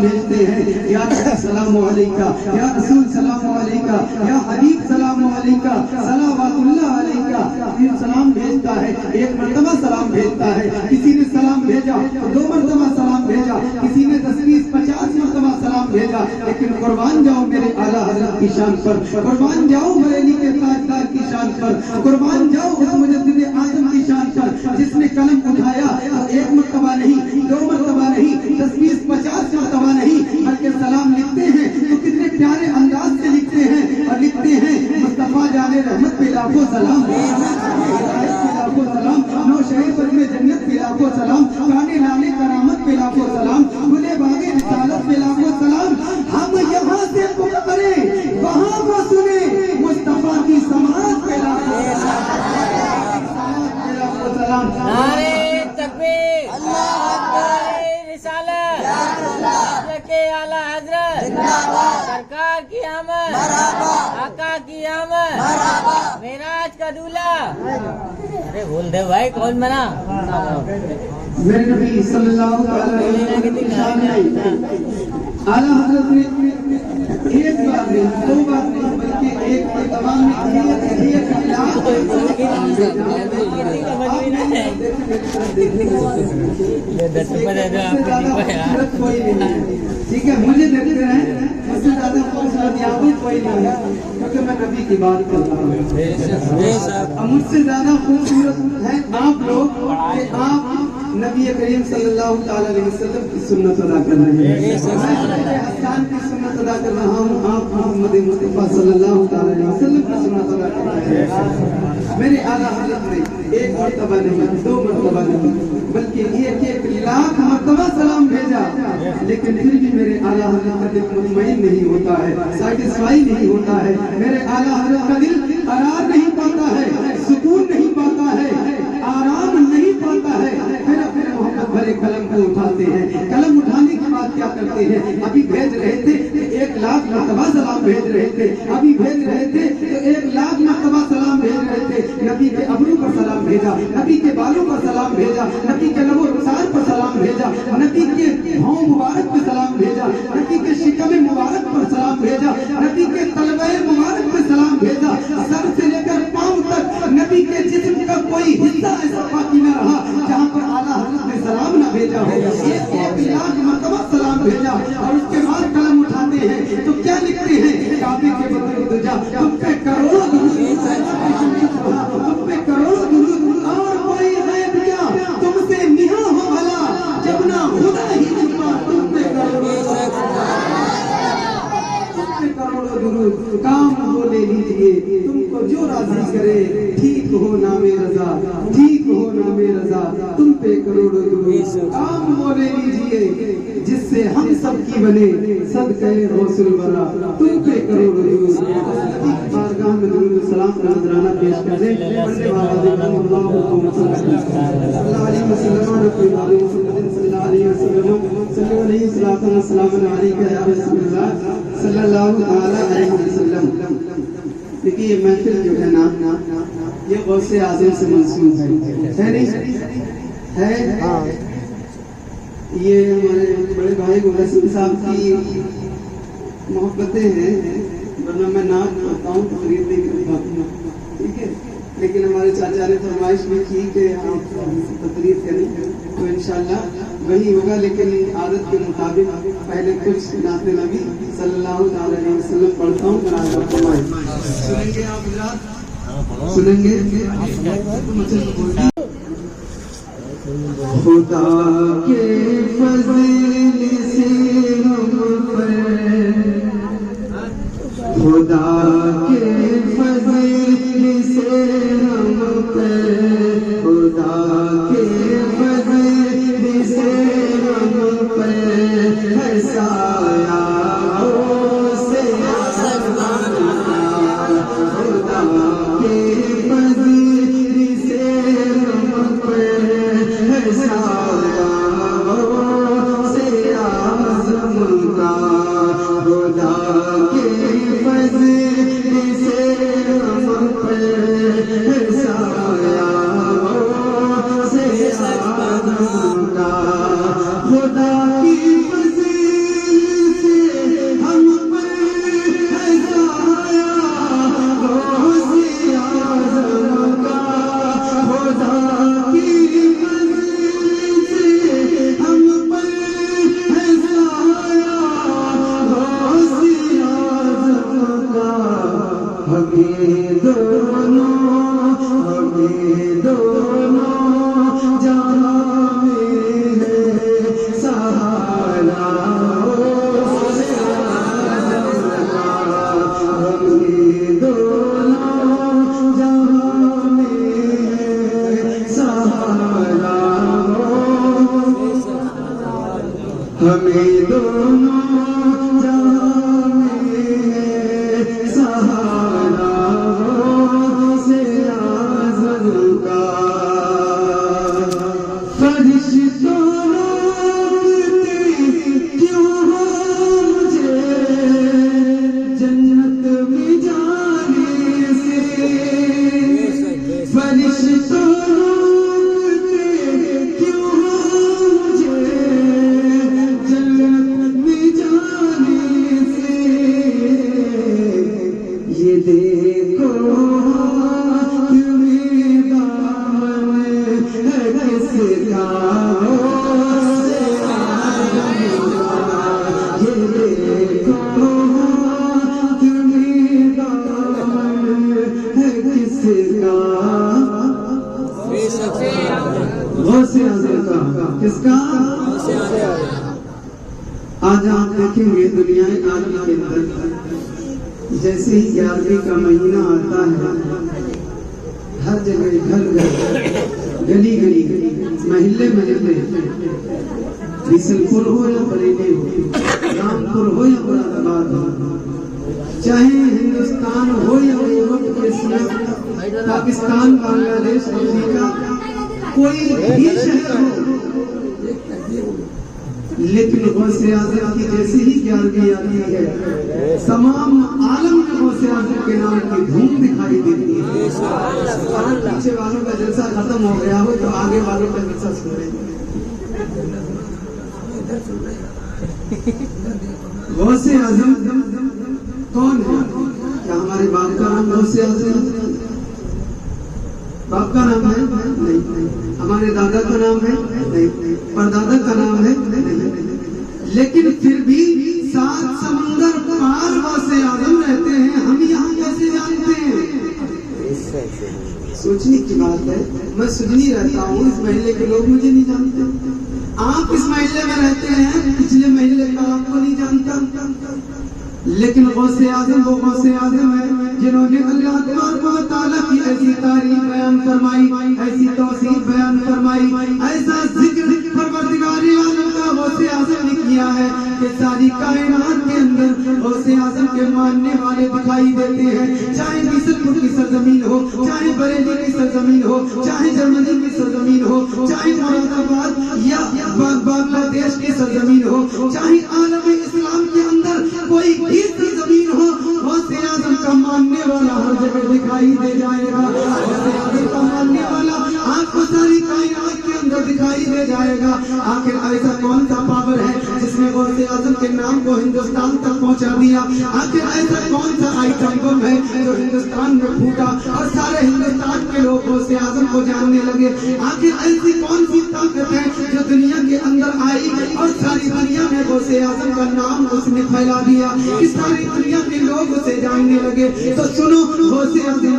بھیجتے ہیں یا السلام علیکہ یا رسول سلام علیکہ یا حبیب سلام علیکہ علیکہ صلوات اللہ علیکہ، پھر سلام بھیجتا ہے، ایک مرتبہ سلام بھیجتا ہے، کسی نے سلام بھیجا تو 2 مرتبہ سلام بھیجا، کسی نے 10 20 50 مرتبہ سلام بھیجا، لیکن قربان جاؤ میرے اعلیٰ حضرت کی شان پر، قربان جاؤ بریلی کے تاجدار کی شان پر، قربان جاؤ اس مجدد اعظم کی شان پر، جس نے قلم اٹھایا تو 1 مرتبہ نہیں، 2 مرتبہ نہیں، 10 20 50 مرتبہ نہیں، بلکہ سلام لکھتے ہیں تو کتنے پیارے انداز سے لکھتے ہیں، اور لکھتے ہیں مصطفیٰ جان رحمت پہ لاکھوں سلام، لاکھوں سلام، نو شہر پر میں جنت پہ لاکھوں سلام، کانے لانے کرامت پہ لاکھوں سلام، گلے باغے رسالت پہ لاکھوں سلام، ہم یہاں سے پکڑیں وہاں وہ سنیں مصطفیٰ کی سماعت پہ لاکھوں سلام۔ نعرے تکبیر، نعرے رسالت، حضرت اعلیٰ حضرت سرکار کی آمد، آقا کی آمد، معراج کا دولہا۔ ارے بول دے بھائی، کون بنا؟ میرے نبی صلی اللہ علیہ وسلم کی شان میں اعلیٰ حضرت نے ایک بار نہیں، 2 بار نہیں، بلکہ ایک مرتبہ میں ایک لاکھ کوئی نہیں ہے، ٹھیک ہے، مجھے دیکھ رہے ہیں، مجھ سے زیادہ خوبصورت یہاں بھی کوئی نہیں ہے، کیونکہ میں نبی کی بات کر رہا ہوں، اور مجھ سے زیادہ خوبصورت ہیں آپ لوگ کہ آپ نبی کریم صلی اللہ تعالی علیہ وسلم کی سنت ادا کر رہے ہیں، میں حسان کی سنت ادا کر رہا ہوں، آپ محمد مصطفیٰ صلی اللہ تعالی علیہ وسلم کی سنت ادا کر رہے ہیں۔ میرے اعلیٰ حضرت نے 1 مرتبہ نہیں، 2 مرتبہ نہیں، بلکہ 1 لاکھ مرتبہ سلام بھیجا، لیکن پھر بھی میرے اعلیٰ حضرت کا دل مطمئن نہیں ہوتا ہے، سیٹسفائی نہیں ہوتا ہے، میرے اعلیٰ حضرت کا دل قرار نہیں پاتا ہے، سکون نہیں پاتا ہے، آرام نہیں پاتا ہے، پھر اپنے محبت بھرے قلم کو اٹھاتے ہیں، قلم اٹھانے کے بعد کیا کرتے ہیں؟ ابھی بھیج رہے تھے 1 لاکھ مرتبہ سلام بھیج رہے تھے، ابھی بھیج رہے تھے تو 1 لاکھ مرتبہ سلام بھیج رہے تھے، نبی کے ابرو پر سلام بھیجا، نبی کے بالوں پر سلام بھیجا، نبی کے لب و رخسار پر سلام بھیجا، نبی کے بھاؤں مبارک پر سلام بھیجا، نبی کے شکم مبارک پر سلام بھیجا، نبی کے تلوے مبارک پر سلام بھیجا، سر سے لے کر پاؤں تک نبی کے جسم کا کوئی حصہ ایسا باقی نہ رہا جہاں پر اعلیٰ حضرت نے سلام نہ بھیجا ہو، 1 لاکھ مرتبہ سلام بھیجا، اور اس کے بعد قلم اٹھاتے ہیں تو کیا لکھتے ہیں؟ کعبے کے بدر دجا، تم پہ کروڑوں درود، تم پہ کروڑوں درود، اور کوئی غیب کیا تم سے نہاں ہو بھلا، جب نہ خدا ہی چھپا تم پہ کروڑوں درود، کام وہ لے لیجئے تم کو جو راضی کرے، ٹھیک ہو نام رضا، ٹھیک ہو نام رضا، تم پہ کروڑوں درود، کام وہ لے لیجئے جس سے ہم سب کی بنے صدقہ غوث الورا، تم پہ کروڑوں درود۔ بارگاہ میں درود السلام کا نذرانہ پیش کر دیں، پڑھنے والا دیکھیں اللہم صلی اللہ علیہ وسلم، رسول اللہ صلی اللہ علیہ وسلم، صلی اللہ علیہ وسلم، السلام علیکم یا رسول اللہ صلی اللہ علیہ وسلم۔ دیکھیں یہ محفل جو ہے نا، یہ غوث اعظم سے منسوب ہے نہیں ہے؟ یہ ہمارے بڑے بھائی غلام صاحب کی محبتیں ہیں، ورنہ میں نام کرتا ہوں تقریر نہیں کرتا ہوں، ٹھیک ہے، لیکن ہمارے چاچا نے فرمائش بھی کی کہ آپ تقریر کریں تو انشاءاللہ وہی ہوگا، لیکن عادت کے مطابق پہلے کچھ نعت نبی صلی اللہ علیہ وسلم پڑھتا ہوں، سنیں گے آپ حضرات، سنیں گے؟ خدا کے فضل سے ہم پر، خدا کے فضل سے ہم پر، خدا کے فضل سے ہم پر ہے سایہ سے آسمان کا، خدا کے فضل سے ہم پر ہے سایہ سے آسمان کا، خدا کے فضل हमें दोनों जहां में है सहारा हमें दोनों जहां में है सहारा हमें दोनों जहां में है सहारा से आज़म का फरिश्तों रोकते क्यों हो मुझे जन्नत में जाने से फरिश्तों रोकते क्यों हो मुझे जन्नत में जाने से ये देखो तुम्हें दामन है किसका से आज़म का ये देखो तुम्हें दामन है किसका गौसे आज़म का किसका आज आप देखेंगे दुनिया आदमी के अंदर जैसे ही 11वीं का महीना आता है हर जगह घर घर गली गली महल्ले महल्ले बिसलपुर हो या बरेली हो रामपुर हो या मुरादाबाद हो चाहे हिंदुस्तान हो या Europe Asia Pakistan Bangladesh America कोई भी शहर हो लेकिन गौसे आज़म की जैसे ही 11वीं आती है तमाम आलम में गौसे आज़म के नाम की धूम दिखाई देती है। पीछे वालों का जलसा खत्म हो गया हो तो आगे वालों का जलसा सुने। गौसे आज़म कौन है? क्या हमारे बाप का नाम गौसे आज़म? बाप का नाम है? नहीं। हमारे दादा का नाम है? नहीं। परदादा का नाम है? नहीं। लेकिन फिर भी 7 समंदर पार गौसे आज़म रहते हैं, हम यहाँ कैसे जानते हैं? सोचने की बात है। मैं सुजनी रहता हूँ, इस महल्ले के लोग मुझे नहीं जानते। आप इस महल्ले में रहते हैं, पिछले महल्ले का आपको नहीं जानता। लेकिन गौसे आज़म वो गौसे आज़म है जिन्होंने अल्लाह तबारक व तआला की ऐसी तारीफ बयान फरमाई, ऐसी तौसीफ बयान फरमाई, ऐसा जिक्र परवरदिगार आलम का गौसे आज़म ने किया है कि सारी कायनात के अंदर गौसे आज़म के मानने वाले दिखाई देते हैं। चाहे बिसलपुर की सरजमीन हो, चाहे बरेली की सरजमीन हो, चाहे जर्मनी की सरजमीन हो, चाहे मुरादाबाद या बांग्लादेश की सरजमीन हो, चाहे आलम इस्लाम के अंदर कोई भी सरजमीन हो, गौसे आज़म का मानने वाला हर जगह दिखाई दे जाएगा। गौसे आज़म का मानने वाला आपको सारी कायनात के अंदर दिखाई दे जाएगा। आखिर ऐसा कौन सा पावर है जिसने गौसे आज़म के नाम को हिंदुस्तान तक पहुंचा दिया? आखिर ऐसा कौन सा आइटम बम है जो हिंदुस्तान में फूटा और सारे हिंदुस्तान के लोग गौसे आज़म को जानने लगे? आखिर ऐसी कौन सी ताकत है जो दुनिया के अंदर आई और सारी दुनिया में गौसे आज़म का नाम उसने फैला दिया कि सारी दुनिया के लोग उसे जानने लगे? तो सुनो, गौसे आज़म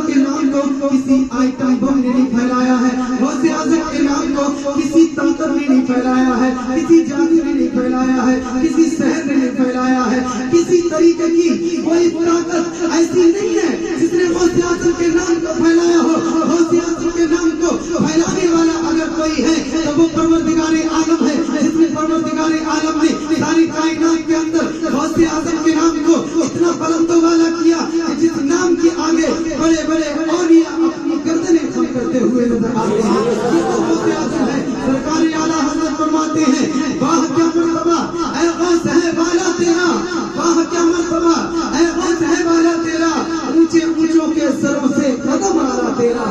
के नाम को किसी आइटम बम ने नहीं फैलाया है, गौसे आज़म के नाम को किसी ताकत ने नहीं फैलाया है, किसी जादू ने नहीं फैलाया है, किसी शहर ने नहीं फैलाया है। किसी तरीके की कोई ताकत ऐसी नहीं है जिसने गौसे आज़म के नाम को फैलाया हो। गौसे आज़म के नाम को फैलाने वाला अगर कोई है तो वो परवरदिगार आलम है, जिसने परवरदिगार आलम ने सारी कायनात के अंदर गौसे आज़म के नाम को इतना बुलंदों वाला किया कि जिस नाम के आगे बड़े बड़े औलिया अपनी गर्दनें खम करते हुए नजर आते हैं। ये तो गौसे आज़म है। सरकार आला हज़रत फरमाते हैं, वाह क्या मर्तबा ऐ गौस है वाला तेरा, वाह क्या मर्तबा ऐ गौस है वाला तेरा, ऊंचे ऊंचों के सरों से कदम आला तेरा,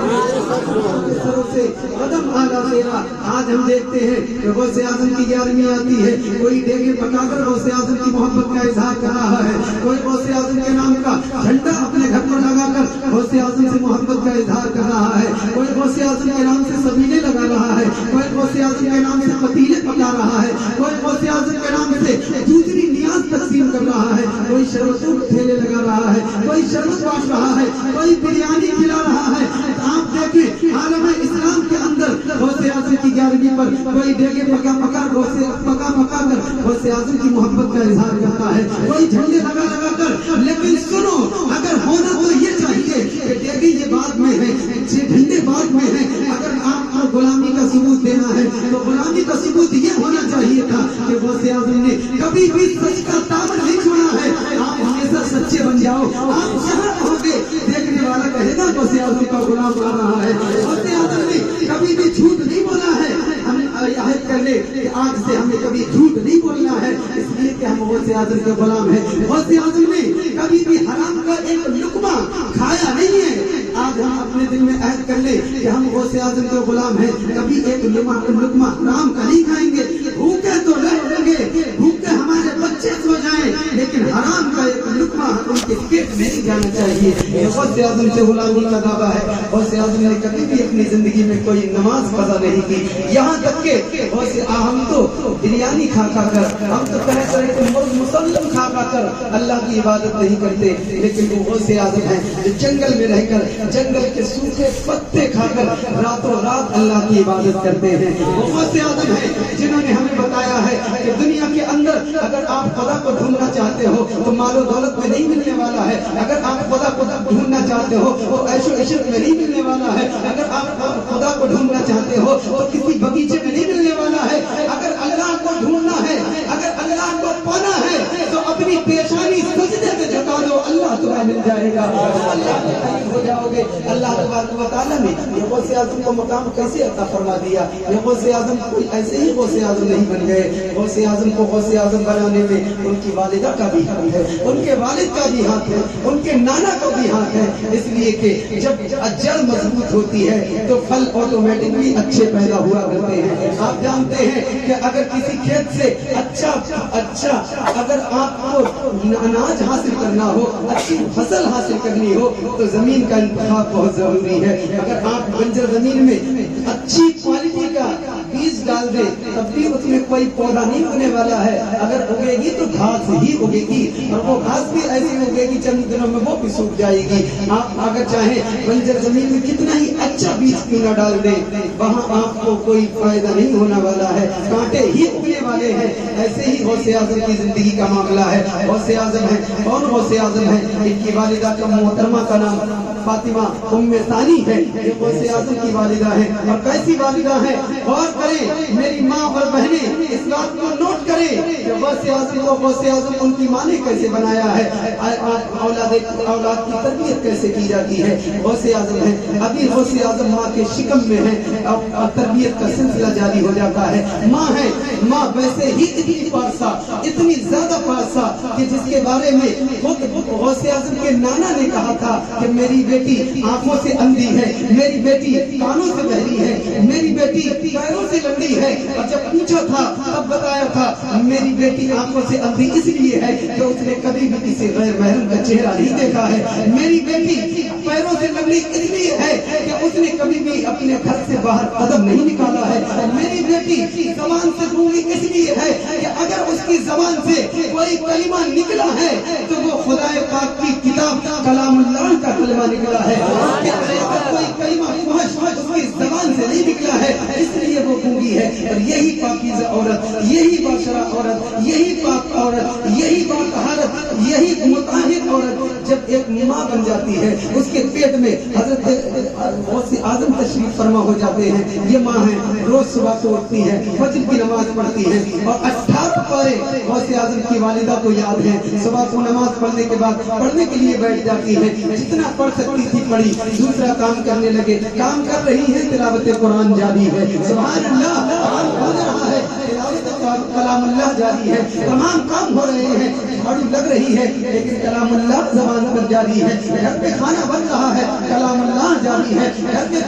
सरों से कदम आला तेरा। आज हम देखते हैं कि गौसे आज़म की 11वीं आती है, कोई डेगे पकाकर गौसे आज़म की मोहब्बत का इजहार कर रहा है, कोई गौसे आज़म के नाम का झंडा अपने घर पर लगाकर غوث اعظم سے محبت کا اظہار کر رہا ہے، کوئی غوث اعظم کے نام سے سبیلے لگا رہا ہے، کوئی غوث اعظم کے نام سے پتیلے پکا رہا ہے، کوئی غوث اعظم کے نام سے دوسری نیاز تقسیم کر رہا ہے، کوئی شربتوں کے ٹھیلے لگا رہا ہے، کوئی شربت بانٹ رہا ہے، کوئی بریانی کھلا رہا ہے۔ آپ دیکھیں عالم اسلام کے اندر غوث اعظم کی 11ویں پر کوئی دیگے پکا کر غوث اعظم کی محبت کا اظہار کرتا ہے، کوئی جھنڈے لگا کر۔ لیکن سنو، اگر ہونا تو یہ چاہیے کہ دیگے یہ بعد میں ہے، جھنڈے بعد میں ہے۔ اگر آپ کو غلامی کا ثبوت دینا ہے تو غلامی کا ثبوت یہ ہونا چاہیے تھا کہ غوث اعظم نے کبھی بھی سچ کا دامن نہیں چھوڑا ہے۔ آپ ہمیشہ سچے بن جاؤ، آپ جہاں ہوں گے دیکھنے والا کہے گا غوث اعظم کا غلام آ رہا ہے۔ غوث اعظم نے کبھی بھی جھوٹ نہیں بولا ہے۔ ہم عہد کر لے کہ آج سے ہمیں کبھی جھوٹ نہیں بولنا ہے، اس لیے کہ ہم غوث اعظم کے غلام ہیں۔ غوث اعظم نے کبھی بھی حرام کا ایک لقمہ کھایا نہیں ہے۔ آج ہم اپنے دل میں عہد کر لیں کہ ہم غوث اعظم کے غلام ہیں، کبھی ایک لقمہ حرام کا نہیں کھائیں گے۔ بھوکے تو رہیں گے، بھوکے ہمارے بچے سو جائیں، لیکن حرام کا ایک لقمہ ان کے پیٹ میں نہیں جانا چاہیے۔ یہ غوث اعظم سے غلامی کا دعویٰ ہے۔ غوث اعظم نے کبھی بھی اپنی زندگی میں کوئی نماز قضا نہیں کی، یہاں تک کہ ہم تو بریانی کھا کر، ہم تو طرح طرح کے مسلم کھا کر اللہ کی عبادت نہیں کرتے، لیکن وہ غوث اعظم ہیں جو جنگل میں رہ کر جنگل کے سوکھے پتے کھا کر راتوں رات اللہ کی عبادت کرتے ہیں۔ وہ غوث اعظم ہیں جنہوں نے ہمیں بتایا ہے کہ دنیا کے اندر اگر آپ خدا کو ڈھونڈنا چاہتے ہو تو مال و دولت میں نہیں ملنے والا ہے، اگر آپ خدا کو ڈھونڈنا چاہتے ہو تو عیش و عشرت میں نہیں ملنے والا ہے، اگر آپ خدا کو ڈھونڈنا چاہتے ہو تو کسی بغیچے میں نہیں ملنے والا ہے۔ اگر اللہ کو ڈھونڈنا ہے، اگر اللہ کو پانا ہے تو اپنی پیشانی سجدے میں جھکا دو، اللہ تمہیں مل جائے گا، اللہ کے قریب ہو جاؤ گے۔ اللہ تبارک و تعالیٰ نے یہ غوث اعظم کا مقام کیسے عطا فرما دیا؟ یہ غوث اعظم کوئی ایسے ہی غوث اعظم نہیں بن گئے۔ غوث اعظم کو غوث اعظم بنانے میں ان کی والدہ کا بھی ہاتھ ہے، ان کے والد کا بھی ہاتھ ہے، ان کے نانا کا بھی ہاتھ ہے، اس لیے کہ جب جڑ مضبوط ہوتی ہے تو پھل آٹومیٹکلی اچھے پیدا ہوا کرتے ہیں۔ آپ جانتے ہیں کہ اگر کسی کھیت سے اچھا اگر آپ کو اناج حاصل کرنا ہو، اچھی فصل حاصل کرنی ہو تو زمین کا انتخاب بہت ضروری ہے۔ اگر آپ بنجر زمین میں اچھی کوالٹی کا بیج ڈال دیں تب بھی اس میں کوئی پودا نہیں ہونے والا ہے، اگر اگے گی تو گھاس ہی اگے گی، اور وہ گھاس بھی ایسی اگے گی چند دنوں میں وہ بھی سوکھ جائے گی۔ آپ اگر چاہیں بنجر زمین میں کتنا ہی اچھا بیج کیوں نہ ڈال دیں، وہاں آپ کو کوئی فائدہ نہیں ہونے والا ہے، کانٹے ہی اگنے والے ہیں۔ ایسے ہی غوث اعظم کی زندگی کا معاملہ ہے۔ غوث اعظم ہے، کون غوث اعظم ہے؟ ان کی والدہ کا محترمہ کا نام فاطمہ ام ثانی ہے، یہ غوث اعظم کی والدہ ہے۔ اور کیسی والدہ ہے؟ غور کریں میری ماں اور بہنیں، اس بات کو نوٹ کریں کہ غوث اعظم کو غوث اعظم ان کی ماں نے کیسے بنایا ہے، اولاد کی تربیت کیسے کی جاتی ہے۔ غوث اعظم ہے، ابھی غوث اعظم ماں کے شکم میں ہے، اور تربیت کا سلسلہ جاری ہو جاتا ہے۔ ماں ہے، ماں ویسے ہی اتنی پارسا، اتنی زیادہ پارسا کہ جس کے بارے میں خود غوث اعظم کے نانا نے کہا تھا کہ میری بیٹی آنکھوں سے اندھی ہے، میری بیٹی کانوں سے بہری ہے، میری بیٹی پیروں سے لنگڑی ہے، اور جب پوچھا تھا تب بتایا تھا میری بیٹی آنکھوں سے اندھی اس لیے ہے کہ اس نے کبھی بھی کسی غیر محرم کا چہرہ نہیں دیکھا ہے، میری بیٹی پیروں سے لنگڑی اس لیے ہے کہ اس نے کبھی بھی اپنے گھر سے باہر قدم نہیں نکالا ہے، میری بیٹی زبان سے گونگی اس لیے ہے کہ اگر اس کی زبان سے کوئی کلمہ نکلا ہے تو وہ خدا پاک کی کتاب کلام اللہ کا کلمہ نکلا ہے، کوئی کلمہ اس کی زبان سے نہیں نکلا ہے، اس لیے وہ گونگی ہے۔ اور یہی پاکیزہ عورت، یہی باشرہ عورت، یہی پاک عورت، یہی باطہارت، یہی مطہر عورت جب ایک ماں بن جاتی ہے، اس کے پیٹ میں حضرت غوث اعظم تشریف فرما ہو جاتے ہیں۔ یہ ماں ہے، روز صبح کو اٹھتی ہے، فجر کی نماز پڑھتی ہے، اور 18 پارے غوث اعظم کی والدہ کو یاد ہے۔ صبح کو نماز پڑھنے کے بعد پڑھنے کے لیے بیٹھ جاتی ہے، جتنا پڑھ سکتی تھی پڑھی، دوسرا کام کرنے لگے، کام کر رہی ہے، تلاوت قرآن جاری ہے، سبحان اللہ، قرآن ہو رہا ہے، تلاوت کلام اللہ جاری ہے، تمام کام ہو رہے ہیں، جھاڑو لگ رہی ہے لیکن کلام اللہ زبان پر جاری ہے، گھر پہ کھانا بن رہا ہے، کلام اللہ جاری ہے، گھر پہ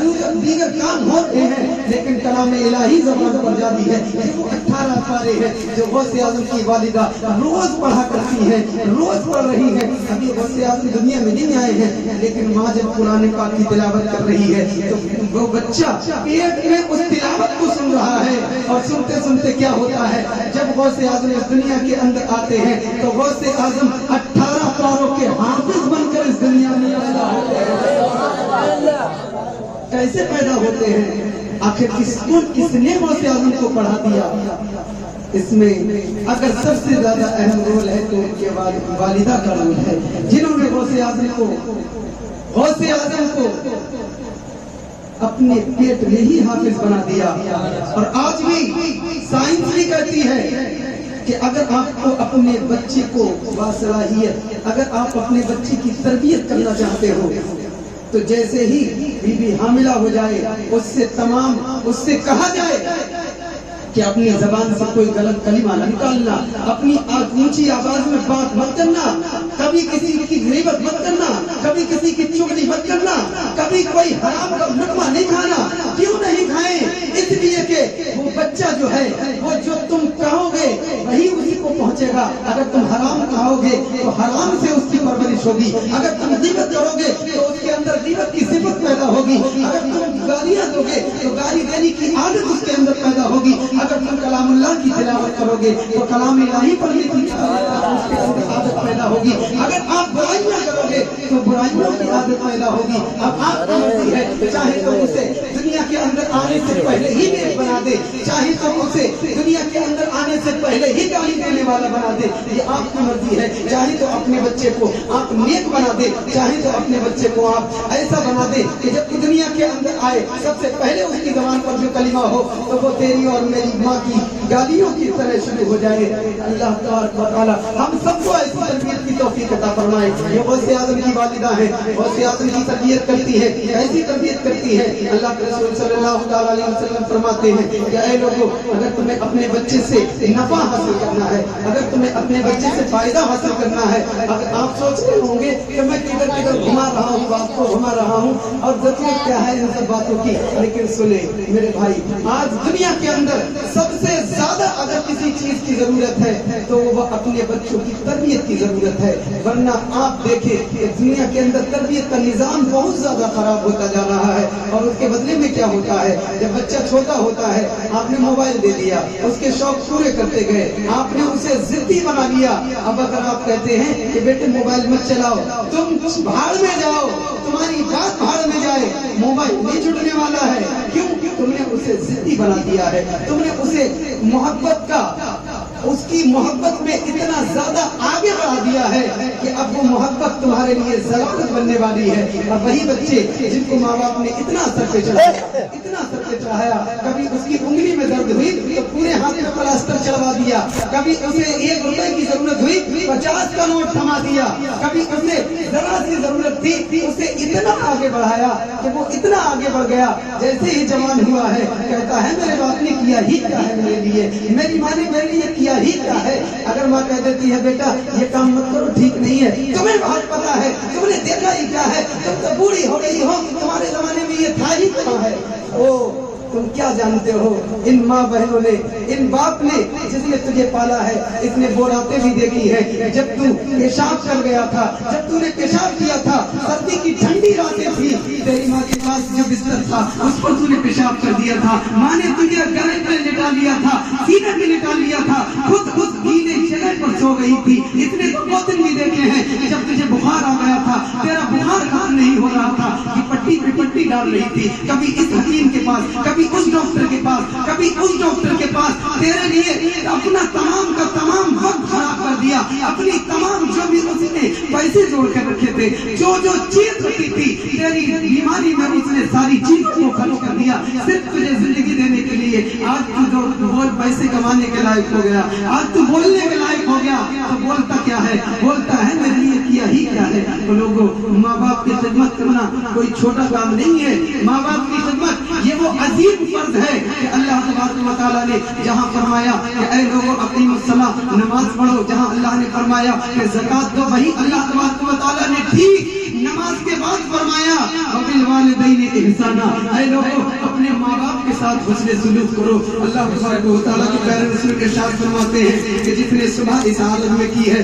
دیگر کام ہو رہے ہیں لیکن कलाम इलाही ज़बान पर जारी है। ये वो 18 पारे हैं जो गौसे आज़म की वालिदा रोज पढ़ा करती है, रोज पढ़ रही है। अभी गौसे आज़म दुनिया में नहीं आए हैं, लेकिन माँ जब कुरान पाक की तिलावत कर रही है तो वो बच्चा पेट में उस तिलावत को सुन रहा है। और सुनते सुनते क्या होता है, जब गौसे आज़म इस दुनिया के अंदर आते हैं तो गौसे आज़म 18 पारों के हाफिज बनकर इस दुनिया में पैदा होते हैं। कैसे पैदा होते हैं? आखिर किसने गौसे आज़म को पढ़ा दिया? इसमें अगर सबसे ज्यादा अहम रोल है तो उनके वालिदा का रोल है, जिन्होंने गौसे आज़म को अपने पेट में ही हाफिज बना दिया। और आज भी साइंस भी कहती है कि अगर आपको अपने बच्चे को बासलाहियत, अगर आप अपने बच्चे की तरबियत करना चाहते हो तो जैसे ही बीवी हामिला हो जाए उससे कहा जाए कि अपनी जबान से कोई गलत कलिमा न निकालना, अपनी ऊंची आवाज में बात मत करना, कभी किसी की ग़ीबत मत करना, कभी किसी की चुगली मत करना, कभी कोई हराम का लुक़मा नहीं खाना। क्यों नहीं खाएं? इसलिए कि वो बच्चा जो है वो जो तुम कहोगे वही उसी को पहुंचेगा। अगर तुम हराम कहोगे तो हराम से उसकी परवरिश होगी, अगर तुम ग़ीबत करोगे तो उसके अंदर ग़ीबत की सिफत पैदा होगी, अगर तुम गालियां दोगे तो गाली देने की आदत उसके अंदर पैदा होगी, अगर तुम कलामुल्लाह की तिलावत करोगे तो कलाम इलाही पढ़ने की उसके अंदर आदत पैदा होगी, अगर आप बुराइयां करोगे तो बुराइयों की आदत पैदा होगी। अब आपकी मर्जी है, चाहे तो उसे दुनिया के अंदर आने से पहले ही नेक बना दे, चाहे तो उसे दुनिया के अंदर आने से पहले ही गाली देने वाला बना दे, ये आपकी मर्जी है। चाहे तो अपने बच्चे को आप नेक बना दे, चाहे तो अपने बच्चे को आप ऐसा बना दे कि जब दुनिया के अंदर आए सबसे पहले उसकी ज़बान पर जो कलिमा हो तो वो तेरी और मेरी माँ की गालियों की तरह शुरू हो जाए। अल्लाह ताला हम सबको ऐसी तरबियत की तौफीक अता फरमाए। ये गौसे आज़म की वालिदा है, गौसे आज़म की तरबियत करती है, ऐसी तरबियत करती है। अल्लाह के रसूल सल्लल्लाहु अलैहि वसल्लम फरमाते हैं कि ऐ लोगों, अगर तुम्हें अपने बच्चे से नफा हासिल करना है, अगर तुम्हें अपने बच्चे से फायदा हासिल करना है, अगर आप सोच रहे होंगे कि मैं किधर किधर घुमा रहा हूँ, बात को घुमा रहा हूँ और जरूरत क्या है इन सब बातों की, लेकिन सुने मेरे भाई, आज दुनिया के अंदर सबसे ज्यादा अगर किसी चीज की जरूरत है तो वो अपने बच्चों की तरबियत की जरूरत है। वरना आप देखें कि दुनिया के अंदर तरबियत का निजाम बहुत ज्यादा खराब होता जा रहा है। और उसके बदले में क्या होता है, जब बच्चा छोटा होता है आपने मोबाइल दे दिया, उसके शौक पूरे करते गए, आपने उसे जिद्दी बना लिया। अब अगर आप कहते हैं कि बेटे मोबाइल मत चलाओ, तुम भाड़ में जाओ, तुम्हारी बात भाड़ में जाए, मोबाइल नहीं छूटने वाला है। क्यों? तुमने उसे जिद्दी बना दिया है, तुमने उसे मोहब्बत का, उसकी मोहब्बत में इतना ज्यादा आगे बढ़ा दिया है कि अब वो मोहब्बत तुम्हारे लिए ज़लालत बनने वाली है। और वही बच्चे जिनको माँ बाप ने इतना सर पे चढ़ाया, कभी उसकी उंगली में दर्द हुई तो पूरे हाथ में प्लास्टर चढ़वा दिया, कभी उसे 1 रुपए की जरूरत हुई 50 का नोट थमा दिया, कभी उसे जरा सी जरूरत थी उसे इतना आगे बढ़ाया कि वो इतना आगे बढ़ गया, जैसे ही जवान हुआ है कहता है मेरे बाप ने किया ही क्या है मेरे लिए, मेरी माँ ने मेरे लिए किया ही क्या है। अगर माँ कह देती है बेटा ये काम मत करो, ठीक नहीं है, तुम्हें बहुत पता है, तुमने देखा ही क्या है, तुम तो बूढ़ी हो गई हो, तुम्हारे जमाने में ये था ही कहाँ है। ओ तुम क्या जानते हो, इन माँ बहनों ने, इन बाप ने जिसने तुझे पाला है, इसने वो रातें भी देखी है जब तू पेशाब कर गया था, जब तूने पेशाब किया था, सर्दी की ठंडी रातें थी, तेरी माँ के पास जो बिस्तर था उस पर तूने पेशाब कर दिया था, माँ ने तुझे गले पे लिटा लिया था, सीने पे लिटा लिया था, खुद गीले जगह पर सो गई थी। इतने तो वो दिन भी देखे हैं जब तुझे बुखार आ गया था, तेरा बुखार काम नहीं हो रहा था कि पट्टी पे पट्टी डाल रही थी, कभी इस हकीम के पास, कभी उस डॉक्टर के पास, कभी उस डॉक्टर के पास, तेरे लिए अपना तमाम का तमाम वक्त खराब कर दिया, अपनी तमाम जो भी उसने पैसे जोड़ कर रखे थे, जो चीज होती थी तेरी बीमारी में उसने सारी चीजों को खर्च कर दिया सिर्फ तुझे जिंदगी देने के लिए। आज तू जो बोल पैसे कमाने के लायक हो गया, आज तू बोलने के लायक हो गया, तो बोलता क्या है, बोलता है मेरे लिए किया ही क्या है। तो लोगों, माँ बाप की खिदमत करना कोई छोटा काम नहीं है, माँ बाप की खिदमत ये वो अजीम फर्ज है कि अल्लाह तबारक व तआला ने जहाँ फरमाया कि ऐ लोगों अक़ीमुस्सलाह, नमाज पढ़ो, जहाँ अल्लाह ने फरमाया कि ज़कात दो, वही अल्लाह तबारक व तआला ने ठीक नमाज के बाद फरमाया वबिलवालिदैन इहसाना, ऐ लोगों अपने माँ बाप के साथ हुस्न सुलूक करो। अल्लाह सुब्हानहू व तआला के प्यारे रसूल के साथ फरमाते हैं कि जिसने सुबह इस हालत में की है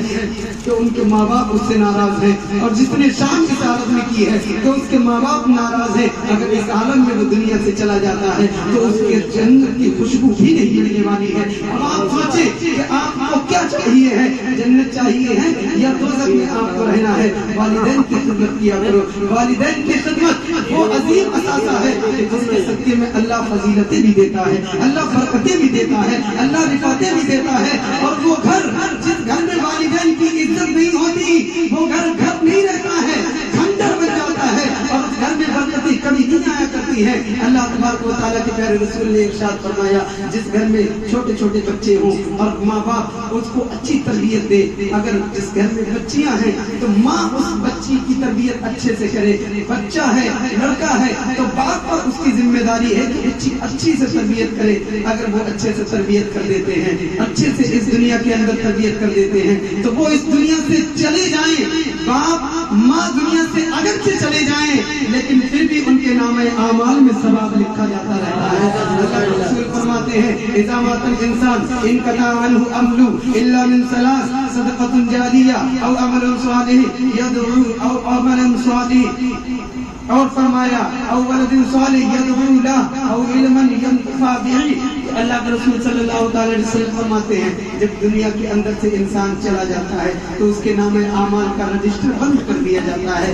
तो उनके माँ बाप उससे नाराज है, और जिसने शाम इस हालत में की है तो उसके माँ बाप नाराज है। अगर इस हालत में वो दुनिया से चला जाता है तो उसके जन्नत की खुशबू भी नहीं मिलने वाली है। अब आप सोचे कि आपको क्या चाहिए है, जन्नत चाहिए है या दोज़ख में आपको रहना है? वालिदैन की खिदमत किया करो। वालिदैन की खिदमत वो अजीम असासा है कि जिसके सदके में अल्लाह फजीलतें भी देता है, अल्लाह बरकतें भी देता है, अल्लाह रिफातें भी देता है। और वो घर जिस घर में वालिदैन की इज्जत नहीं होती वो घर घर नहीं रहता है, खंडर बन जाता है, और उस घर में बरकतें कभी नहीं आया करती है। अल्लाह तबारक व तआला के प्यारे रसूल ने इरशाद फरमाया जिस घर में छोटे छोटे बच्चे हों और माँ बाप उसको अच्छी तरबियत दे, अगर जिस घर में बच्चियां हैं तो माँ उस बच्ची की तरबियत अच्छे से करे। बच्चा है, लड़का है तो बाप पर उसकी जिम्मेदारी है कि बच्ची अच्छी से तरबियत करे। अगर वो अच्छे से तरबियत कर देते हैं, अच्छे से इस दुनिया के अंदर तरबियत कर देते हैं तो वो इस दुनिया से चले जाएं, बाप माँ दुनिया से अगर से चले जाएं लेकिन फिर भी उनके नामे आमाल में सवाब लिखा जाता रहता है। अल्लाह के रसूल फरमाते हैं इज़ा मातल इंसान इनक़ता अन्हु अमलु इल्ला मिन सलास सदक़तुन जारिया औ अमलन सालिह यदउ औ अमलन सालिह, और फरमाया औ वलदिन सालिह यदउ लह औ इल्मन यंतफ़अ बिही। अल्लाह के रसूल सल्लल्लाहु अलैहि वसल्लम फरमाते हैं जब दुनिया के अंदर से इंसान चला जाता है तो उसके नामे आमाल का रजिस्टर बंद कर दिया जाता है।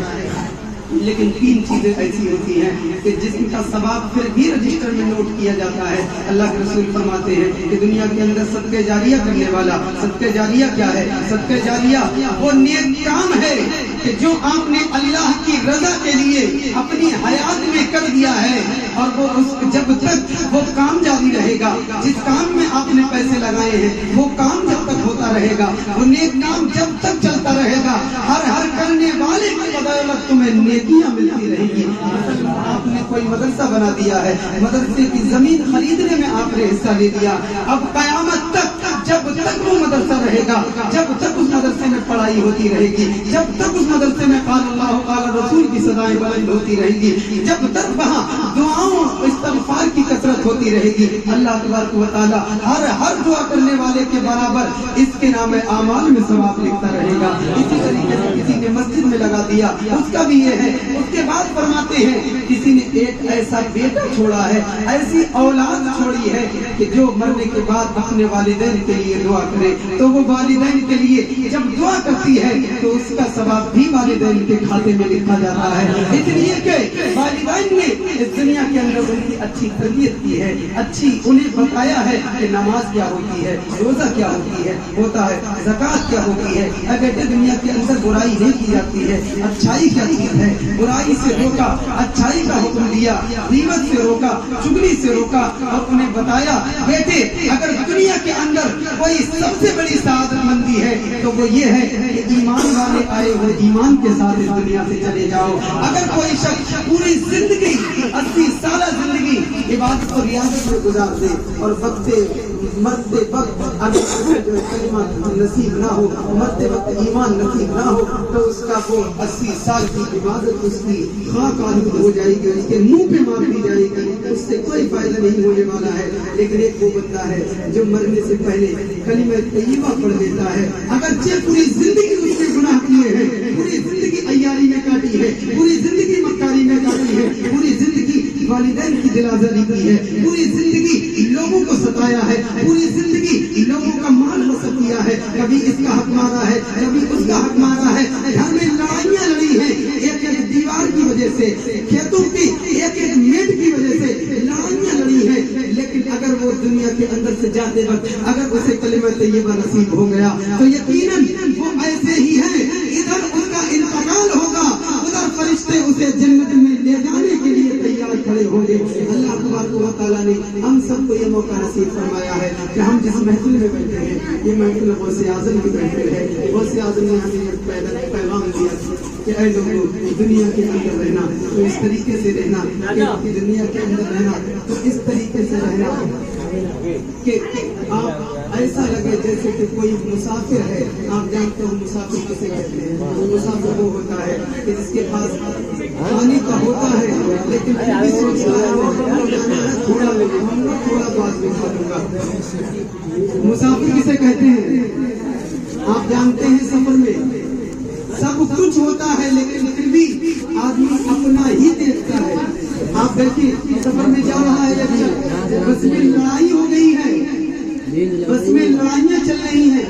लेकिन तीन चीजें ऐसी होती हैं कि जिसका सवाब फिर भी रजिस्टर में नोट किया जाता है। अल्लाह के रसूल फरमाते हैं कि दुनिया के अंदर सदके जारिया करने वाला, सदके जारिया क्या है? सदके जारिया वो नेक काम है कि जो आपने अल्लाह की रजा के लिए अपनी हयात में कर दिया है, और वो जब तक वो काम जारी रहेगा, जिस काम में आपने पैसे लगाए हैं वो काम जब तक होता रहेगा, वो नेक काम जब तक चलता रहेगा, हर करने वाले की बदौलत तुम्हें नेकियां मिलती रहेगी। आपने कोई मदरसा बना दिया है, मदरसे की जमीन खरीदने में आपने हिस्सा ले दिया, अब कयामत तक जब तक वो मदरसा रहेगा, जब तक उस मदरसे में पढ़ाई होती रहेगी, जब तक उस मदरसे में क़ाल अल्लाह क़ाल रसूल की सदाएं बुलंद होती रहेगी, जब तक वहाँ दुआओं इस्तिग़फ़ार की कसरत होती रहेगी, अल्लाह तबारक व तआला हर दुआ करने वाले के बराबर इसके नामे आमाल में सवाब लिखता रहेगा। इसी तरीके से किसी ने मस्जिद में लगा दिया, उसका भी ये है। उसके बाद फरमाते हैं किसी ने एक ऐसा बेटा छोड़ा है, ऐसी औलाद छोड़ी है कि जो मरने के बाद अपने वालिदैन के लिए दुआ करे, तो वो वालिदैन के लिए जब दुआ करती है तो उसका सवाब भी वालिदैन के खाते में लिखा जाता है। इसलिए कि वालिदैन ने इस दुनिया के अंदर उनकी अच्छी तरबियत की है, अच्छी उन्हें बताया है कि नमाज क्या होती है, रोजा क्या होता है, ज़कात क्या होती है। अगर दुनिया के अंदर बुराई नहीं की जाती है, अच्छाई क्या चीज है, बुराई से रोका, अच्छाई का हुक्म दिया, गीबत से रोका, चुगली से रोका, और उन्हें बताया बेटे अगर दुनिया के अंदर कोई सबसे बड़ी सआदतमंदी है तो वो ये है कि ईमान वाले आए हुए ईमान के साथ इस दुनिया से चले जाओ। अगर कोई शख्स पूरी जिंदगी 80 साल जिंदगी इबादत और रियाजत में गुजार दे और मरते वक्त कलिमा नसीब ना हो, मरते वक्त ईमान नसीब ना हो, तो उसका वो 80 साल की इबादत उसकी खाक आलूद हो जाएगी, उसके मुंह पे मार दी जाएगी, उससे कोई फायदा नहीं होने वाला है। लेकिन एक वो बंदा है जो मरने से पहले कलिमा तय्यबा पढ़ लेता है, अगरचे पूरी जिंदगी उसने गुनाह किए हैं, पूरी जिंदगी अय्यारी में काटी है, पूरी जिंदगी मक्कारी में काटी है, पूरी जिंदगी वालिदैन की दिलाज़री की है, पूरी जिंदगी लोगों को सताया है, पूरी जिंदगी लोगों का माल हसद किया है, कभी इसका हक मारा है, कभी उसका हक मारा है, घर में लड़ाइयाँ लड़ी हैं एक एक दीवार की वजह से, खेतों की एक एक मेट की वजह से लड़ाइयाँ लड़ी हैं। लेकिन अगर वो दुनिया के अंदर से जाते वक्त अगर उसे कलिमा तय्यबा नसीब हो गया तो यकीनन वो ऐसे ही है, इधर उसका इंतकाल होगा, उधर फरिश्ते उसे जन्नत में ले जाने के लिए तैयार खड़े होंगे। अल्लाह तबारक व तआला ने हम सबको ये मौका नसीब फरमाया है कि हम जिस महफिल में बैठे हैं, ये महफिल गौसे आज़म की महफिल है। गौसे आज़म ने हमें पैगाम दिया कि ऐ लोगों दुनिया के अंदर रहना तो इस तरीके से रहना, दुनिया के अंदर रहना तो इस तरीके से रहना। کہ آپ ایسا لگے جیسے کہ کوئی مسافر ہے. آپ جانتے ہو مسافر کسے کہتے ہیں؟ مسافر وہ ہوتا ہے کہ جس کے پاس پانی کا ہوتا ہے لیکن پھر بھی سوچتا ہے تھوڑا بات بھی کروں گا. مسافر کسے کہتے ہیں؟ آپ جانتے ہیں سفر میں سب کچھ ہوتا ہے لیکن پھر بھی آدمی اپنا ہی دیکھتا ہے. آپ دیکھیے سفر میں جا رہا ہے بس میں لڑائی ہو گئی ہے, بس میں لڑائیاں چل رہی ہیں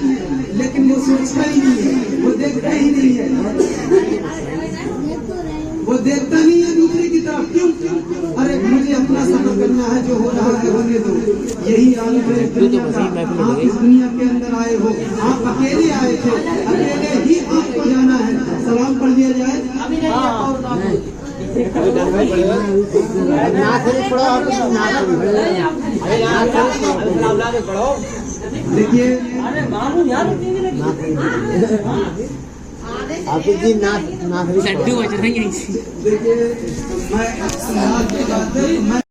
لیکن وہ سوچتا ہی نہیں ہے, وہ دیکھتا ہی نہیں ہے, وہ دیکھتا نہیں ہے دوسرے کی طرف. کیوں؟ ارے مجھے اپنا سفر کرنا ہے, جو ہو رہا ہے ہونے دو. یہی عالم ہے دنیا کا. آپ اس دنیا کے اندر آئے ہو, آپ اکیلے آئے تھے, اکیلے ہی آپ کو جانا ہے. سلام پڑھ دیا جائے. دیکھیے لڈو بچ رہی ہیں. دیکھیے میں